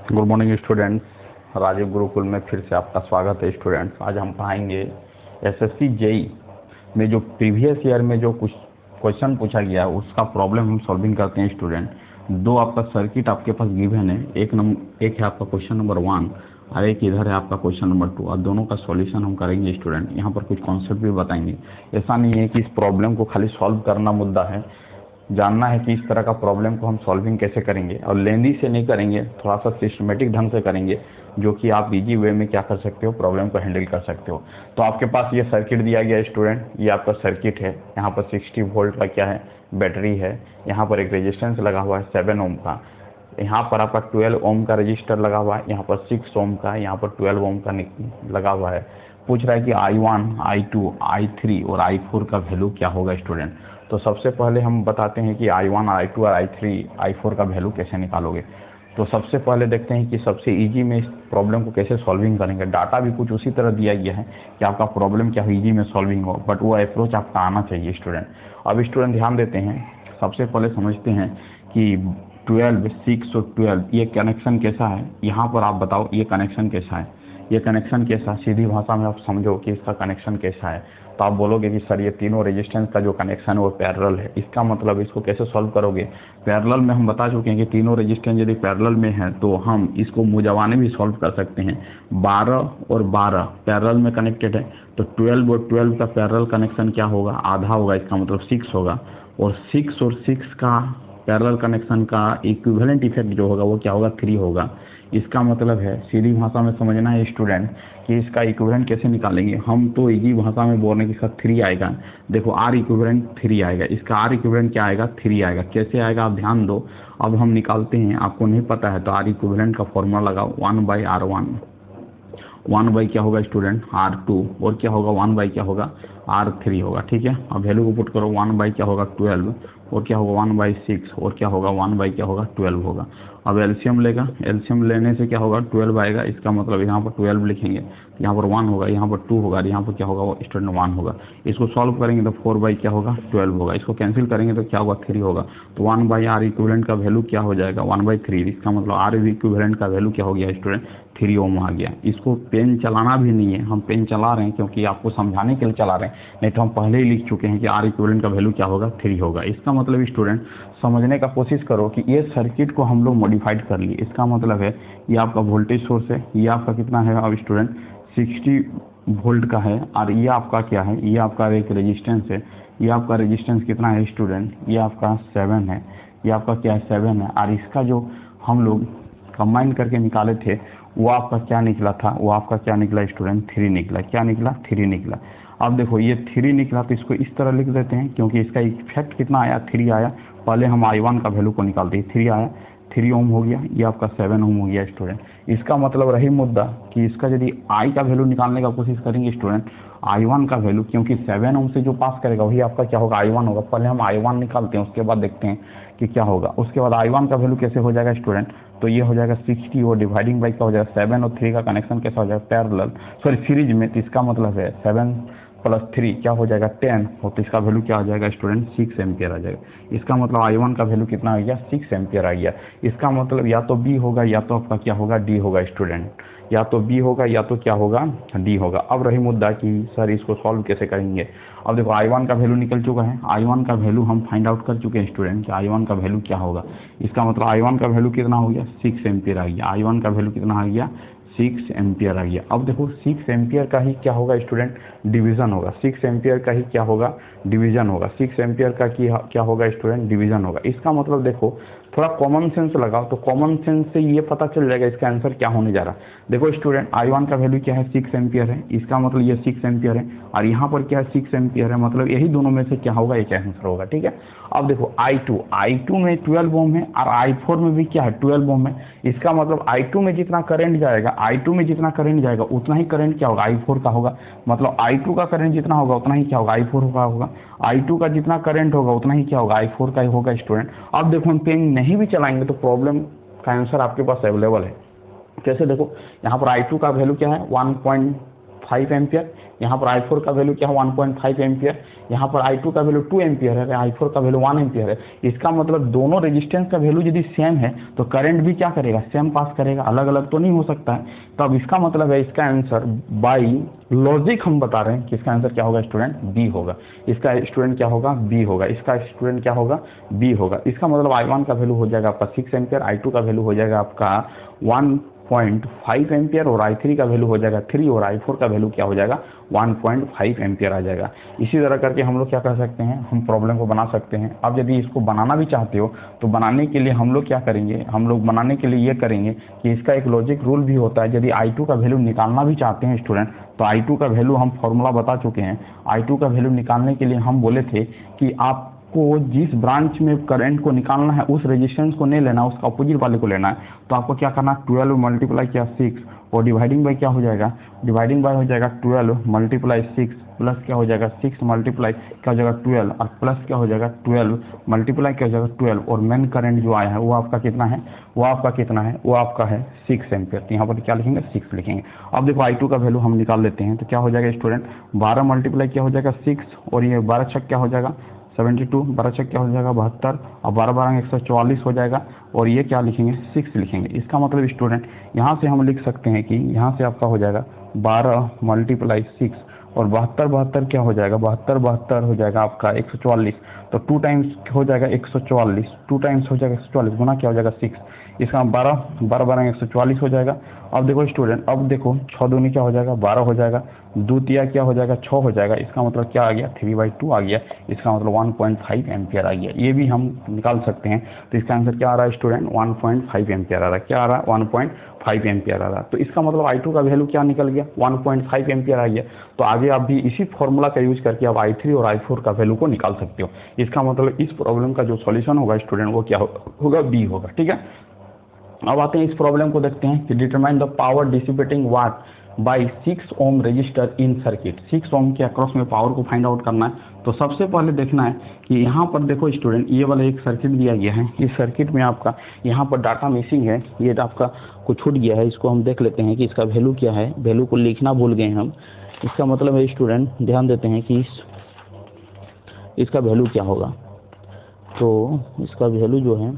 Good morning students. Rajiv Gurukul में फिर से आपका स्वागत है स्टूडेंट्स। आज हम पढ़ाएंगे एसएससी जेई में जो प्रीवियस ईयर में जो कुछ क्वेश्चन पूछा गया है उसका प्रॉब्लम हम सॉल्विंग करते हैं स्टूडेंट। दो आपका सर्किट आपके पास गिवन है, एक है आपका क्वेश्चन नंबर 1 और एक इधर है आपका क्वेश्चन नंबर 2 और दोनों का सॉल्यूशन हम करेंगे स्टूडेंट। यहाँ पर कुछ कॉन्सेप्ट भी बताएंगे। ऐसा नहीं है कि इस प्रॉब्लम को खाली सॉल्व करना मुद्दा है, जानना है कि इस तरह का प्रॉब्लम को हम सॉल्विंग कैसे करेंगे और लेंदी से नहीं करेंगे, थोड़ा सा सिस्टमेटिक ढंग से करेंगे जो कि आप इजी वे में क्या कर सकते हो, प्रॉब्लम को हैंडल कर सकते हो। तो आपके पास ये सर्किट दिया गया है स्टूडेंट, ये आपका सर्किट है। यहाँ पर 60 वोल्ट का क्या है, बैटरी है। यहाँ पर एक रेजिस्टेंस लगा हुआ है 7 ओम का। यहाँ पर आपका 12 ओम का रजिस्टर लगा हुआ है। यहाँ पर 6 ओम का, यहाँ पर 12 ओम का लगा हुआ है। पूछ रहा है कि I1, I2, I3 और I4 का वैल्यू क्या होगा स्टूडेंट। तो सबसे पहले हम बताते हैं कि I1, I2 और I3, I4 का वैल्यू कैसे निकालोगे। तो सबसे पहले देखते हैं कि सबसे इजी में इस प्रॉब्लम को कैसे सॉल्विंग करेंगे। डाटा भी कुछ उसी तरह दिया गया है कि आपका प्रॉब्लम क्या हो, इजी में सॉल्विंग हो, बट वो अप्रोच आपका आना चाहिए स्टूडेंट। अब स्टूडेंट ध्यान देते हैं, सबसे पहले समझते हैं कि 12, 6 और 12 ये कनेक्शन कैसा है। यहाँ पर आप बताओ ये कनेक्शन कैसा है, ये कनेक्शन कैसा। सीधी भाषा में आप समझो कि इसका कनेक्शन कैसा है। तो आप बोलोगे कि सर ये तीनों रेजिस्टेंस का जो कनेक्शन है वो पैरेलल है। इसका मतलब इसको कैसे सॉल्व करोगे। पैरेलल में हम बता चुके हैं कि तीनों रेजिस्टेंस यदि पैरेलल में है तो हम इसको मुजावाने भी सॉल्व कर सकते हैं। 12 और 12 पैरेलल में कनेक्टेड है, तो 12 और 12 का पैरेलल कनेक्शन क्या होगा, आधा होगा, इसका मतलब 6 होगा। और 6 और 6 का पैरेलल कनेक्शन का इक्विवेलेंट इफेक्ट जो होगा वो क्या होगा, 3 होगा। इसका मतलब है, सीधी भाषा में समझना है स्टूडेंट कि इसका इक्विवेलेंट कैसे निकालेंगे हम। तो इजी भाषा में बोलने के साथ 3 आएगा। देखो आर इक्विवेलेंट 3 आएगा, इसका आर इक्विवेलेंट क्या आएगा, 3 आएगा। कैसे आएगा आप ध्यान दो। अब हम निकालते हैं, आपको नहीं पता है तो आर इक्विवेलेंट का फॉर्मूला लगाओ, 1/R1। 1 बाई क्या होगा स्टूडेंट, R2, और क्या होगा 1 बाई क्या होगा, R3 होगा। ठीक है, अब वैल्यू को पुट करो, 1 बाई क्या होगा 12, और क्या होगा 1/6, और क्या होगा 1 बाई क्या होगा 12 होगा। अब एलसीएम लेगा, एलसीएम लेने से क्या होगा 12 आएगा। इसका मतलब यहाँ पर 12 लिखेंगे, यहाँ पर 1 होगा, यहाँ पर 2 होगा, यहाँ पर क्या होगा वो स्टूडेंट 1 होगा। इसको सॉल्व करेंगे तो 4 बाई क्या होगा 12 होगा। इसको कैंसिल करेंगे तो क्या होगा 3 होगा। तो 1/R इक्विवेलेंट का वैल्यू क्या हो जाएगा 1/3। इसका मतलब आर इक्विवेलेंट का वैल्यू क्या हो गया स्टूडेंट, 3 ओम आ गया। इसको पेन चलाना भी नहीं है, हम पेन चला रहे हैं क्योंकि आपको समझाने के लिए चला रहे हैं, नहीं तो हम पहले ही लिख चुके हैं कि आर इक्विवेलेंट का वैल्यू क्या होगा 3 होगा। इसका मतलब स्टूडेंट समझने का कोशिश करो कि ये सर्किट को हम लोग मॉडिफाइड कर लिए। इसका मतलब है ये आपका वोल्टेज सोर्स है, ये आपका कितना है अब स्टूडेंट 60 वोल्ट का है, और ये आपका क्या है, ये आपका एक रेजिस्टेंस है। ये आपका रेजिस्टेंस कितना है स्टूडेंट, ये आपका 7 है, ये आपका क्या है 7 है। और इसका जो हम लोग कंबाइन करके निकाले थे वो आपका क्या निकला था, वो आपका क्या निकला स्टूडेंट 3 निकला। क्या निकला 3 निकला। अब देखो ये 3 निकला तो इसको इस तरह लिख देते हैं क्योंकि इसका इफेक्ट कितना आया 3 आया। पहले हम I1 का वैल्यू को निकालते हैं, 3 आया, 3 ओम हो गया, ये आपका 7 ओम हो गया स्टूडेंट। इसका मतलब रही मुद्दा कि इसका यदि I का वैल्यू निकालने का कोशिश करेंगे स्टूडेंट, I1 का वैल्यू, क्योंकि 7 ओम से जो पास करेगा वही आपका क्या होगा I1 होगा। पहले हम I1 निकालते हैं, उसके बाद देखते हैं कि क्या होगा। उसके बाद I1 का वैल्यू कैसे हो जाएगा स्टूडेंट, तो ये हो जाएगा 60 और डिवाइडिंग बाई क्या हो जाएगा 7 और 3 का कनेक्शन कैसा हो जाएगा पैरेलल, सॉरी सीरीज में। तो इसका मतलब है 7 + 3 क्या हो जाएगा 10, और तो इसका वैल्यू क्या आ जाएगा स्टूडेंट 6 एम्पियर आ जाएगा। इसका मतलब I1 का वैल्यू कितना आ गया 6 एम्पियर आ गया। इसका मतलब या तो B होगा या तो आपका क्या होगा D होगा स्टूडेंट, या तो B होगा या तो क्या होगा D होगा। अब रही मुद्दा कि सर इसको सॉल्व कैसे करेंगे। अब देखो I1 का वैल्यू निकल चुका है, I1 का वैल्यू हम फाइंड आउट कर चुके हैं स्टूडेंट कि I1 का वैल्यू क्या होगा। इसका मतलब I1 का वैल्यू कितना हो गया 6 एम्पियर आ गया। I1 का वैल्यू कितना आ गया 6 एम्पियर आ गया। अब देखो 6 एम्पियर का ही क्या होगा स्टूडेंट डिवीजन होगा, 6 एम्पियर का ही क्या होगा डिवीजन होगा, 6 एम्पियर का क्या होगा स्टूडेंट डिवीजन होगा। इसका मतलब देखो थोड़ा कॉमन सेंस लगाओ तो कॉमन सेंस से ये पता चल जाएगा इसका आंसर क्या होने जा रहा है। देखो स्टूडेंट I1 का वैल्यू क्या है 6 एम्पियर है, इसका मतलब ये 6 एम्पियर है, और यहाँ पर क्या है 6 एम्पियर है, मतलब यही दोनों में से क्या होगा एक आंसर होगा। ठीक है, अब देखो I2 में 12 ओम है और I4 में भी क्या है 12 ओम है। इसका मतलब I2 में जितना करंट जाएगा, I2 में जितना करंट जाएगा उतना ही करंट क्या होगा I4 का होगा। मतलब I2 का करंट जितना होगा उतना ही क्या होगा I4 का होगा। I2 का जितना करंट होगा उतना ही क्या होगा I4 का ही होगा स्टूडेंट। अब देखो हम पेन नहीं भी चलाएंगे तो प्रॉब्लम का आंसर आपके पास अवेलेबल है। कैसे देखो, यहाँ पर I2 का वैल्यू क्या है 1.5 1.5 एम्पियर, यहाँ पर I4 का वैल्यू क्या है 1.5 एम्पियर, यहाँ पर I2 का वैल्यू 2 एम्पियर है, I4 का वैल्यू 1 एम्पियर है। इसका मतलब दोनों रेजिस्टेंस का वैल्यू यदि सेम है तो करंट भी क्या करेगा, सेम पास करेगा, अलग अलग तो नहीं हो सकता है। तो अब इसका मतलब है इसका आंसर बाई लॉजिक हम बता रहे हैं कि इसका आंसर क्या होगा स्टूडेंट, बी होगा। इसका स्टूडेंट क्या होगा, बी होगा। इसका स्टूडेंट क्या होगा, बी होगा। इसका मतलब I1 का वैल्यू हो जाएगा आपका 6 एम्पियर, I2 का वैल्यू हो जाएगा आपका 1.5 एम्पियर और I3 का वैल्यू हो जाएगा 3 और I4 का वैल्यू क्या हो जाएगा 1.5 एम्पियर आ जाएगा। इसी तरह करके हम लोग क्या कर सकते हैं, हम प्रॉब्लम को बना सकते हैं। अब यदि इसको बनाना भी चाहते हो तो बनाने के लिए हम लोग क्या करेंगे, हम लोग बनाने के लिए ये करेंगे कि इसका एक लॉजिक रूल भी होता है। यदि I2 का वैल्यू निकालना भी चाहते हैं स्टूडेंट तो I2 का वैल्यू हम फॉर्मूला बता चुके हैं। I2 का वैल्यू निकालने के लिए हम बोले थे कि आपको जिस ब्रांच में करंट को निकालना है उस रेजिस्टेंस को नहीं लेना, उसका अपोजिट वाले को लेना है। तो आपको क्या करना है, 12 मल्टीप्लाई किया 6 और डिवाइडिंग बाई क्या हो जाएगा, डिवाइडिंग बाई हो जाएगा 12 मल्टीप्लाई 6 प्लस क्या हो जाएगा 6 मल्टीप्लाई क्या हो जाएगा 12 और प्लस क्या हो जाएगा 12 मल्टीप्लाई क्या हो जाएगा 12 और मेन करंट जो आया है वो आपका कितना है, वो आपका कितना है, वो आपका है 6 एम्पियर। तो यहाँ पर क्या लिखेंगे, 6 लिखेंगे। अब देखो I2 का वैल्यू हम निकाल लेते हैं तो क्या हो जाएगा स्टूडेंट, 12 मल्टीप्लाई क्या हो जाएगा 6 और ये 12 छक क्या हो जाएगा 72, 12 छक क्या हो जाएगा 72 और 12 12 144 हो जाएगा और ये क्या लिखेंगे 6 लिखेंगे। इसका मतलब स्टूडेंट यहाँ से हम लिख सकते हैं कि यहाँ से आपका हो जाएगा 12 मल्टीप्लाई 6 और 72 72 क्या हो जाएगा 72 72 हो जाएगा आपका 144। तो 2 टाइम्स हो जाएगा 144, 2 टाइम्स हो जाएगा 144 गुना क्या हो जाएगा 6, इसका 12 12 12 144 हो जाएगा। अब देखो स्टूडेंट, अब देखो 6 दूनी क्या हो जाएगा 12 हो जाएगा, 2 तिया क्या हो जाएगा 6 हो जाएगा। इसका मतलब क्या आ गया 3/2 आ गया। इसका मतलब 1.5 एम्पियर आ गया। ये भी हम निकाल सकते हैं। तो इसका आंसर क्या आ रहा है स्टूडेंट, 1.5 एम्पियर आ रहा है। क्या आ रहा है 1.5 एम्पियर आ रहा है। तो इसका मतलब I2 का वैल्यू क्या निकल गया 1.5 एम्पियर आ गया। तो आगे आप भी इसी फॉर्मूला का यूज करके आप I3 और I4 का वैल्यू को निकाल सकते हो। इसका मतलब इस प्रॉब्लम का जो सॉल्यूशन होगा स्टूडेंट वो क्या होगा, बी होगा। ठीक है, अब आते हैं इस प्रॉब्लम को देखते हैं कि determine the power dissipating what by 6 ohm resistor in circuit. 6 ohm के अक्रॉस में पावर को फाइंड आउट करना है। तो सबसे पहले देखना है कि यहाँ पर देखो स्टूडेंट, ये वाला एक सर्किट दिया गया है। इस सर्किट में आपका यहाँ पर डाटा मिसिंग है, ये आपका कुछ छूट गया है। इसको हम देख लेते हैं कि इसका वैल्यू क्या है। वैल्यू को लिखना भूल गए हम। इसका मतलब है स्टूडेंट ध्यान देते हैं कि इसका वैल्यू क्या होगा। तो इसका वैल्यू जो है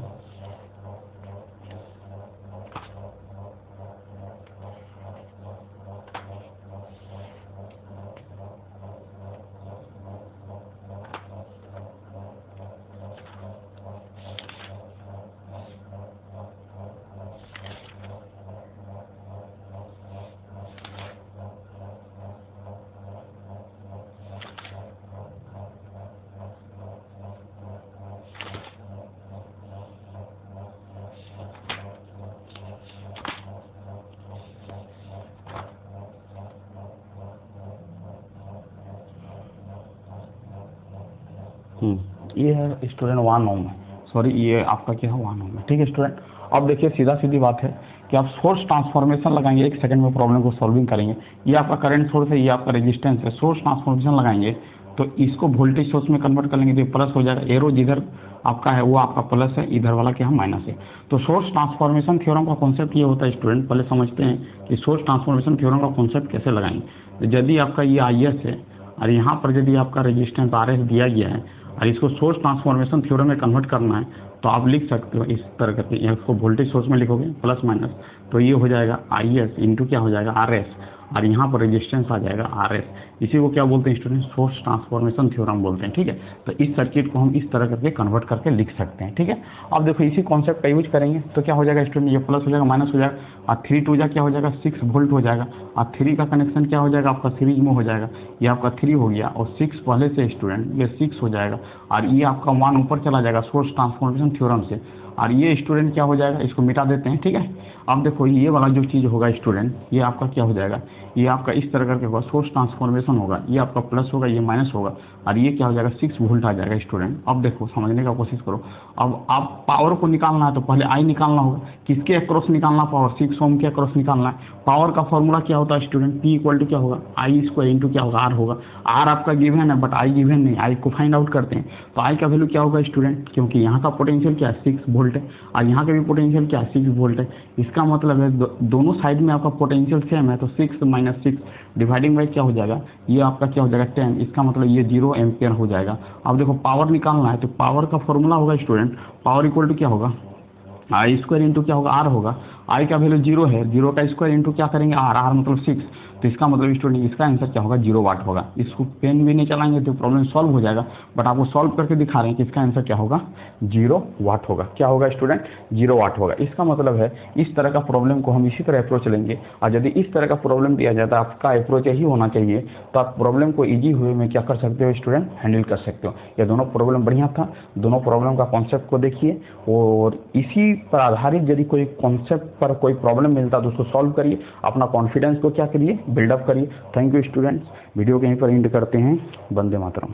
ये है स्टूडेंट 1 ओम है, सॉरी ये आपका क्या है 1 ओम है। ठीक है स्टूडेंट, अब देखिए सीधा सीधी बात है कि आप सोर्स ट्रांसफॉर्मेशन लगाएंगे, 1 सेकंड में प्रॉब्लम को सॉल्विंग करेंगे। ये आपका करंट सोर्स है, ये आपका रेजिस्टेंस है। सोर्स ट्रांसफॉर्मेशन लगाएंगे तो इसको वोल्टेज सोर्स में कन्वर्ट कर लेंगे तो प्लस हो जाएगा। एरो जिधर आपका है वो आपका प्लस है, इधर वाला क्या है माइनस है। तो सोर्स ट्रांसफॉर्मेशन थ्योरम का कॉन्सेप्ट ये होता है स्टूडेंट, पहले समझते हैं कि सोर्स ट्रांसफॉर्मेशन थ्योरम का कॉन्सेप्ट कैसे लगाएंगे। तो यदि आपका ये IS है और यहाँ पर यदि आपका रेजिस्टेंस RS दिया गया है और इसको सोर्स ट्रांसफॉर्मेशन थ्योरम में कन्वर्ट करना है तो आप लिख सकते हो इस तरह करके, इसको वोल्टेज सोर्स में लिखोगे प्लस माइनस तो ये हो जाएगा IS इंटू क्या हो जाएगा RS और यहाँ पर रेजिस्टेंस आ जाएगा RS। इसी को क्या बोलते हैं स्टूडेंट, सोर्स ट्रांसफॉर्मेशन थ्योरम बोलते हैं। ठीक है, तो इस सर्किट को हम इस तरह करके कन्वर्ट करके लिख सकते हैं। ठीक है, अब देखो इसी कॉन्सेप्ट का यूज करेंगे तो क्या हो जाएगा स्टूडेंट, ये प्लस हो जाएगा माइनस हो जाएगा और 3 2 क्या हो जाएगा 6 वोल्ट हो जाएगा और 3 का कनेक्शन क्या हो जाएगा आपका सीरीज में हो जाएगा। ये आपका 3 हो गया और 6 पहले से स्टूडेंट ये 6 हो जाएगा और ये आपका 1 ऊपर चला जाएगा सोर्स ट्रांसफॉर्मेशन थ्योरम से और ये स्टूडेंट क्या हो जाएगा, इसको मिटा देते हैं। ठीक है, अब देखो ये वाला जो चीज़ होगा स्टूडेंट, ये आपका क्या हो जाएगा, ये आपका इस तरह करके होगा, सोर्स ट्रांसफॉर्मेशन होगा, ये आपका प्लस होगा ये माइनस होगा और ये क्या हो जाएगा 6 वोल्ट आ जाएगा स्टूडेंट। अब देखो समझने का कोशिश करो। अब आप पावर को निकालना है तो पहले I निकालना होगा, किसके अक्रॉस निकालना पावर, 6 ओम के अक्रॉस निकालना है। पावर का फॉर्मूला क्या होता है स्टूडेंट, P इक्वल टू क्या होगा I² इंटू क्या होगा R होगा। R आपका गिवन है बट I गिवन नहीं, I को फाइंड आउट करते हैं। तो I का वैल्यू क्या होगा स्टूडेंट, क्योंकि यहाँ का पोटेंशियल क्या है 6 वोल्ट है और यहाँ का भी पोटेंशियल क्या है 6 वोल्ट है। इसका मतलब है दोनों साइड में आपका पोटेंशियल सेम है तो 6 - 6 डिवाइडिंग बाई क्या हो जाएगा, ये आपका क्या हो जाएगा 10, इसका मतलब ये 0 एम्पियर हो जाएगा। अब देखो पावर निकालना है तो पावर का फॉर्मूला होगा स्टूडेंट, पावर इक्वल टू क्या होगा, आई स्क्वायर इंटू क्या होगा, आर होगा। आई का वैल्यू 0 है, 0 का स्क्वायर इंटू क्या करेंगे आर, आर मतलब 6, तो इसका मतलब स्टूडेंट इसका आंसर क्या होगा 0 वाट होगा। इसको पेन भी नहीं चलाएंगे तो प्रॉब्लम सॉल्व हो जाएगा, बट आपको सॉल्व करके दिखा रहे हैं कि इसका आंसर क्या होगा 0 वाट होगा। क्या होगा स्टूडेंट 0 वाट होगा। इसका मतलब है इस तरह का प्रॉब्लम को हम इसी तरह अप्रोच लेंगे, और यदि इस तरह का प्रॉब्लम दिया जाता है आपका अप्रोच यही होना चाहिए, तो आप प्रॉब्लम को ईजी हुए में क्या कर सकते हो स्टूडेंट, हैंडल कर सकते हो। ये दोनों प्रॉब्लम बढ़िया था, दोनों प्रॉब्लम का कॉन्सेप्ट को देखिए और इसी पर आधारित यदि कोई कॉन्सेप्ट पर कोई प्रॉब्लम मिलता है तो उसको सॉल्व करिए, अपना कॉन्फिडेंस को क्या करिए बिल्डअप करिए। थैंक यू स्टूडेंट्स, वीडियो को यहीं पर एंड करते हैं। वंदे मातरम।